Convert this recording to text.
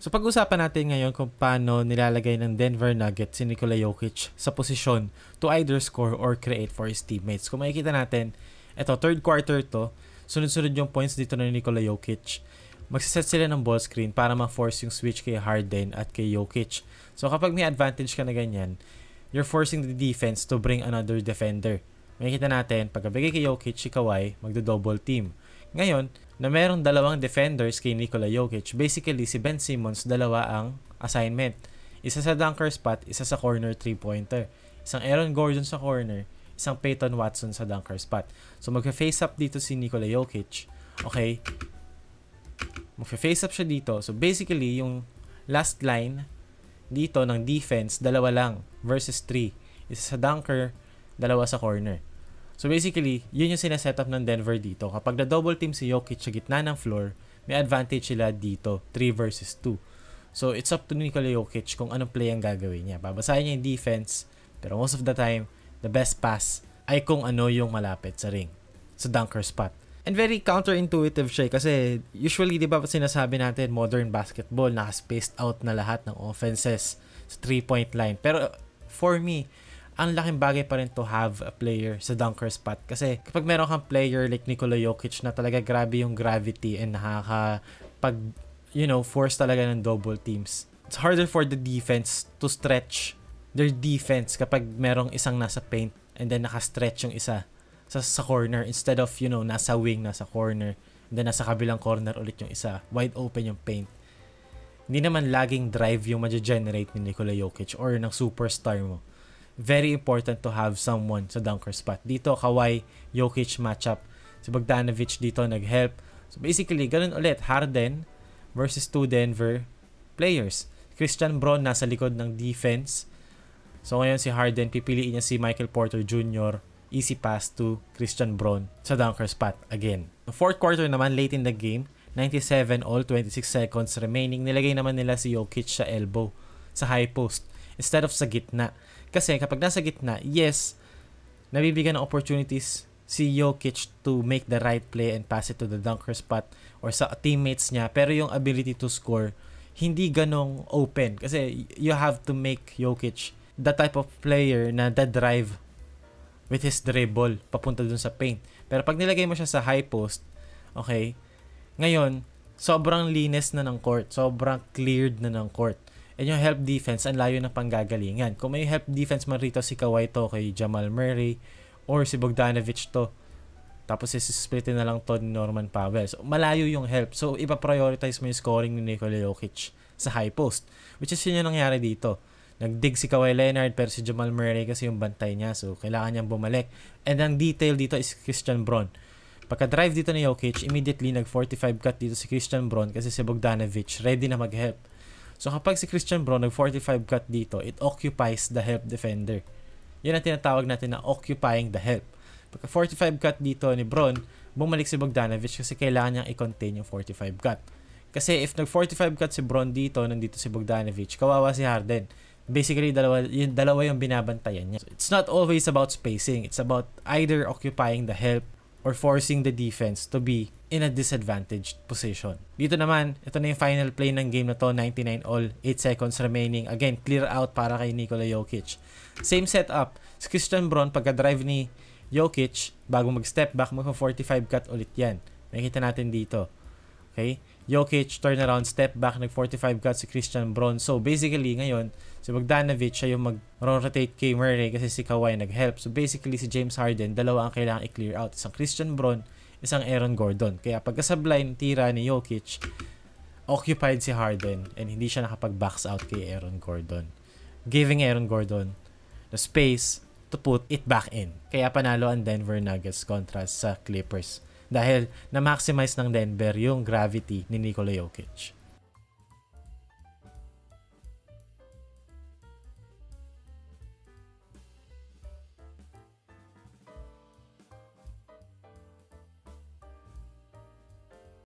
So pag-usapan natin ngayon kung paano nilalagay ng Denver Nuggets si Nikola Jokic sa posisyon to either score or create for his teammates. Kung makikita natin, ito third quarter to, sunod-sunod yung points dito ng Nikola Jokic. Magsiset sila ng ball screen para ma-force yung switch kay Harden at kay Jokic. So kapag may advantage ka na ganyan, you're forcing the defense to bring another defender. Makikita natin, pagkabigay kay Jokic, si Kawhi, magdo-double team. Ngayon, na merong dalawang defenders kay Nikola Jokic, basically si Ben Simmons, dalawa ang assignment. Isa sa dunker spot, isa sa corner 3-pointer. Isang Aaron Gordon sa corner, isang Peyton Watson sa dunker spot. So magfa-face up dito si Nikola Jokic. Okay? Magfa-face up siya dito. So basically, yung last line dito ng defense, dalawa lang versus 3. Isa sa dunker, dalawa sa corner. So basically, yun yung sineset up ng Denver dito. Kapag na-double team si Jokic sa gitna ng floor, may advantage sila dito, 3 versus 2. So it's up to Nikola Jokic kung anong play ang gagawin niya. Babasahin niya yung defense, pero most of the time, the best pass ay kung ano yung malapit sa ring, sa dunker spot. And very counterintuitive siya kasi usually, di ba sinasabi natin, modern basketball, naka-spaced out na lahat ng offenses sa 3-point line. Pero for me, ang laking bagay pa rin to have a player sa dunker spot. Kasi kapag meron kang player like Nikola Jokic na talaga grabe yung gravity and force talaga ng double teams, it's harder for the defense to stretch their defense kapag merong isang nasa paint and then naka-stretch yung isa sa corner instead of, nasa wing, nasa corner, and then nasa kabilang corner ulit yung isa. Wide open yung paint. Hindi naman laging drive yung ma-generate ni Nikola Jokic or ng superstar mo. Very important to have someone sa dunker spot. Dito, Kawhi, Jokic matchup. Si Bogdanovic dito nag-help. So basically, ganun ulit. Harden versus 2 Denver players. Christian Braun nasa likod ng defense. So ngayon si Harden, pipiliin niya si Michael Porter Jr. Easy pass to Christian Braun sa dunker spot again. The fourth quarter naman, late in the game, 97 all, 26 seconds remaining. Nilagay naman nila si Jokic sa elbow, sa high post, instead of sa gitna. Kasi kapag nasa gitna, yes, nabibigyan ng opportunities si Jokic to make the right play and pass it to the dunker spot or sa teammates niya. Pero yung ability to score, hindi ganong open. Kasi you have to make Jokic the type of player na drive with his dribble papunta dun sa paint. Pero pag nilagay mo siya sa high post, okay, ngayon, sobrang linis na ng court. Sobrang cleared na ng court. And yung help defense, ang layo ng panggagalingan. Kung may help defense man rito si Kawhi to kay Jamal Murray or si Bogdanovic to, tapos isisplitin na lang to ni Norman Powell. So, malayo yung help. So, ipa-prioritize mo yung scoring ni Nikola Jokic sa high post. Which is yun yung nangyari dito. Nagdig si Kawhi Leonard pero si Jamal Murray kasi yung bantay niya. So, kailangan niyang bumalik. And ang detail dito is Christian Braun. Pagka-drive dito ni Jokic, immediately nag-45 cut dito si Christian Braun kasi si Bogdanovic ready na mag-help. So kapag si Christian Braun nag-45 cut dito, it occupies the help defender. Yan ang tinatawag natin na occupying the help. Pagka 45 cut dito ni Braun, bumalik si Bogdanovic kasi kailangan niyang i-contain yung 45 cut. Kasi if nag-45 cut si Braun dito, nandito si Bogdanovic, kawawa si Harden. Basically, dalawa yung binabantayan niya. So, it's not always about spacing. It's about either occupying the help or forcing the defense to be in a disadvantaged position. Dito naman, ito na yung final play ng game na to, 99 all, 8 seconds remaining. Again, clear out para kay Nikola Jokic. Same setup. Si Christian Braun, pagka-drive ni Jokic, bago mag-step back, mag-45 cut ulit yan. Makikita natin dito. Okay? Jokic, turnaround, step back, nag-45 cut si Christian Braun. So, basically, ngayon, si Bogdanovic siya yung mag-rotate kay Murray kasi si Kawhi nag-help. So, basically, si James Harden, dalawa ang kailangan i-clear out. Isang Christian Braun, isang Aaron Gordon. Kaya pagka-sublime tira ni Jokic, occupied si Harden and hindi siya nakapag-box out kay Aaron Gordon. Giving Aaron Gordon the space to put it back in. Kaya panalo ang Denver Nuggets kontra sa Clippers. Dahil na-maximize ng Denver yung gravity ni Nikola Jokic.